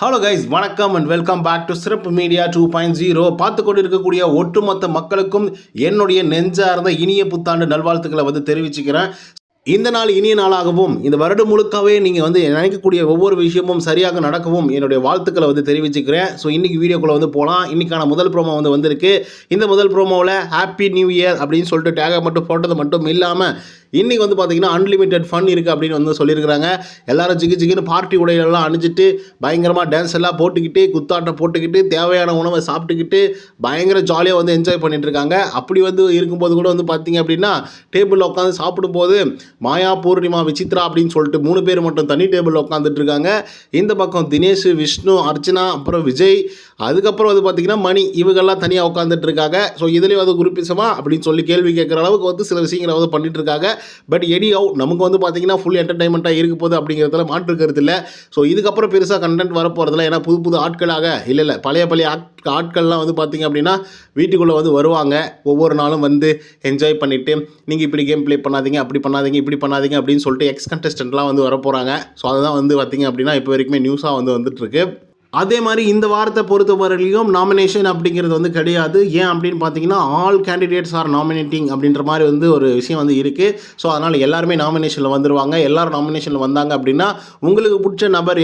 Hello guys, வணக்கம் and welcome back to சிறப்பு media 2.0. பார்த்து கொண்டு இருக்கக்கூடிய ஒட்டுமொத்த மக்களுக்கும் என்னுடைய நெஞ்சார்ந்த இனிய புத்தாண்டு நல்வாழ்த்துக்களை தெரிவிச்சுக்கிறேன். இந்த நாள் இனிய நாளாகவும் இந்த வருடம் முழுக்கவே நீங்கள் நினைக்கக்கூடிய ஒவ்வொரு விஷயமும் சரியாக நடக்கவும் என்னுடைய வாழ்த்துக்களை தெரிவிச்சுக்கிறேன். ஸோ இன்றைக்கி வீடியோக்குள்ளே போகலாம். இன்றைக்கான முதல் ப்ரோமோ வந்திருக்கு. இந்த முதல் ப்ரோமோவில் ஹாப்பி நியூ இயர் அப்படின்னு சொல்லிட்டு டேகை மட்டும் போட்டது மட்டும் இல்லாமல் இன்றைக்கி பார்த்தீங்கன்னா அன்லிமிட்டெட் ஃபன் இருக்குது அப்படின்னு சொல்லியிருக்கிறாங்க. எல்லாரும் ஜிகுன்னு பார்ட்டி உடைகளெல்லாம் அணிஞ்சிட்டு பயங்கரமாக டான்ஸ் எல்லாம் போட்டுக்கிட்டு குத்தாட்டம் போட்டுக்கிட்டு தேவையான உணவை சாப்பிட்டுக்கிட்டு பயங்கர ஜாலியாக என்ஜாய் பண்ணிட்டு இருக்காங்க. அப்படி இருக்கும்போது கூட பார்த்தீங்க அப்படின்னா டேபிளில் உட்காந்து சாப்பிடும்போது மாயா, பூர்ணிமா, விசித்ரா அப்படின்னு சொல்லிட்டு 3 பேர் மட்டும் தனி டேபிளில் உட்காந்துட்டு இருக்காங்க. இந்த பக்கம் தினேஷ், விஷ்ணு, அர்ச்சனா, அப்புறம் விஜய், அதுக்கப்புறம் பார்த்தீங்கன்னா மணி, இவங்கெல்லாம் தனியாக உட்காந்துட்டு இருக்காங்க. ஸோ இதுலேயும் குறிப்பிசமா அப்படின்னு சொல்லி கேள்வி கேட்குற அளவுக்கு சில விஷயங்களை பண்ணிட்டு இருக்காங்க. பட் எடியோ நமக்கு பார்த்தீங்கன்னா ஃபுல் என்டர்டைன்மெண்ட்டாக இருக்க போகுது அப்படிங்கிறதுல மாற்று கருத்து இல்லை. ஸோ இதுக்கப்புறம் பெருசாக கண்டென்ட் வரப்போகிறதுல, ஏன்னா புது ஆட்களாக இல்லை பழைய ஆட்கள்லாம் பார்த்தீங்க அப்படின்னா வீட்டுக்குள்ளே வருவாங்க. ஒவ்வொரு நாளும் என்ஜாய் பண்ணிவிட்டு நீங்கள் இப்படி கேம் ப்ளே பண்ணாதீங்க, அப்படி பண்ணாதீங்க, இப்படி பண்ணாதீங்க அப்படின்னு சொல்லிட்டு எக்ஸ் கண்டஸ்டன்ட்லாம் வரப்போகிறாங்க. ஸோ அதுதான் பார்த்தீங்க அப்படின்னா இப்போ வரைக்குமே நியூஸாக வந்துட்டுருக்கு. அதே மாதிரி இந்த வாரத்தை பொறுத்தவரையிலையும் நாமினேஷன் அப்படிங்கிறது கிடையாது. ஏன் அப்படின்னு பார்த்தீங்கன்னா ஆல் கேண்டிடேட்ஸ் ஆர் நாமினேட்டிங் அப்படின்ற மாதிரி ஒரு விஷயம் இருக்குது. ஸோ அதனால் எல்லாருமே நாமினேஷனில் வந்துடுவாங்க. எல்லோரும் நாமினேஷனில் வந்தாங்க அப்படின்னா உங்களுக்கு பிடிச்ச நபர்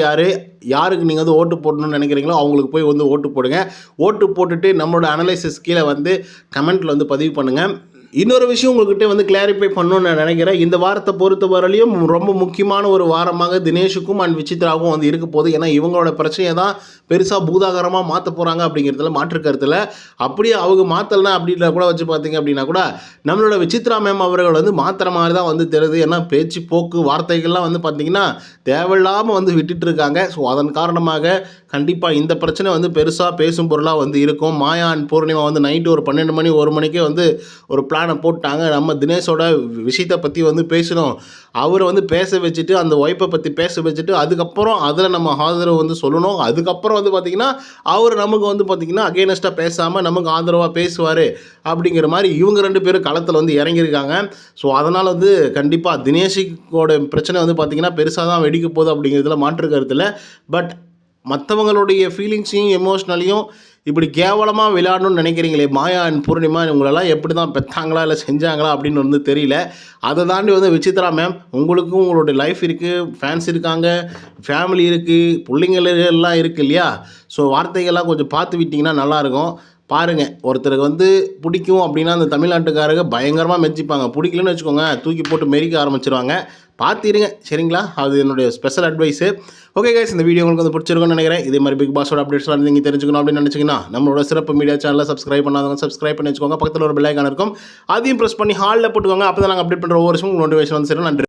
யாருக்கு நீங்கள் ஓட்டு போடணும்னு நினைக்கிறீங்களோ அவங்களுக்கு போய் ஓட்டு போடுங்க. ஓட்டு போட்டுட்டு நம்மளோட அனலைசிஸ் கீழே கமெண்ட்டில் பதிவு பண்ணுங்கள். இன்னொரு விஷயம் உங்கள்கிட்ட கிளாரிஃபை பண்ணணும்னு நான் நினைக்கிறேன். இந்த வாரத்தை பொறுத்தவரையிலையும் ரொம்ப முக்கியமான ஒரு வாரமாக தினேஷுக்கும் அண்ட் விசித்ராவுக்கும் இருக்க போகுது. ஏன்னா இவங்களோட பிரச்சனையை தான் பெருசாக பூதாகரமாக மாற்ற போகிறாங்க அப்படிங்கிறதுல மாற்று கருத்தில். அப்படியே அவங்க மாற்றலைனா அப்படின்ற கூட பார்த்தீங்க அப்படின்னா கூட நம்மளோட விசித்ரா மேம் அவர்கள் மாற்றுற மாதிரி தான் தெரியுது. ஏன்னா பேச்சு போக்கு வார்த்தைகள்லாம் பார்த்தீங்கன்னா தேவையில்லாமல் விட்டுட்டு இருக்காங்க. ஸோ அதன் காரணமாக கண்டிப்பாக இந்த பிரச்சனை பெருசாக பேசும் பொருளாக இருக்கும். மாயா அண்ட் பூர்ணிமா நைட்டு ஒரு 12 மணி 1 மணிக்கே ஒரு பிளானை போட்டாங்க. நம்ம தினேஷோட விஷயத்தை பற்றி பேசணும், அவரை பேச வச்சுட்டு அந்த ஒய்ஃபை பற்றி பேச வச்சுட்டு அதுக்கப்புறம் அதில் நம்ம ஆதரவு சொல்லணும். அதுக்கப்புறம் பார்த்திங்கன்னா அவர் நமக்கு பார்த்திங்கன்னா அகேனஸ்டாக பேசாமல் நமக்கு ஆதரவாக பேசுவார் அப்படிங்கிற மாதிரி இவங்க 2 பேரும் களத்தில் இறங்கியிருக்காங்க. ஸோ அதனால் கண்டிப்பாக தினேஷோட பிரச்சனை பார்த்திங்கன்னா பெருசாக தான் வெடிக்க போகுது அப்படிங்கிறதுல மாற்று கருத்தில். பட் மற்றவங்களுடைய ஃபீலிங்ஸையும் எமோஷ்னலையும் இப்படி கேவலமாக விளையாடணும்னு நினைக்கிறீங்களே மாயா அண்ட் பூர்ணிமா, இவங்களெல்லாம் எப்படி தான் பெற்றாங்களா இல்லை செஞ்சாங்களா அப்படின்னு தெரியல. அதை தாண்டி விசித்ரா மேம், உங்களுக்கும் உங்களுடைய லைஃப் இருக்குது, ஃபேன்ஸ் இருக்காங்க, ஃபேமிலி இருக்குது, பிள்ளைங்களெல்லாம் இருக்குது இல்லையா? ஸோ வார்த்தைகள்லாம் கொஞ்சம் பார்த்து விட்டிங்கன்னா நல்லாயிருக்கும். பாருங்கள், ஒருத்தருக்கு பிடிக்கும் அப்படின்னா அந்த தமிழ்நாட்டுக்காரங்க பயங்கரமாக மெச்சிப்பாங்க. பிடிக்கலன்னு வச்சுக்கோங்க, தூக்கி போட்டு மெரிக்க ஆரம்பிச்சிருவாங்க. பார்த்துருங்க, சரிங்களா? அது என்னுடைய ஸ்பெஷல் அட்வைஸு. ஓகே கைஸ், இந்த வீடியோ உங்களுக்கு பிடிச்சிருக்குன்னு நினைக்கிறேன். இதே மாதிரி பிக் பாஸோட அப்டேட்ஸ்லாம் நீங்கள் தெரிஞ்சுக்கணும் அப்படின்னு நினச்சிங்கன்னா நம்மளோட சிறப்பு மீடியா சேனலை சப்ஸ்கிரைப் பண்ணாதவங்க சப்ஸ்கிரைப் பண்ணி வச்சுக்கோங்க. பக்கத்தில் ஒரு பெல் ஐகான் இருக்கும், அதையும் ப்ரெஸ் பண்ணி ஹாலில் போட்டுக்கோங்க. அப்போ தான் நாங்கள் அப்டேட் பண்ணுற ஒவ்வொரு விஷயம் நோட்டிஃபிகேஷன் சேரும். நன்றி.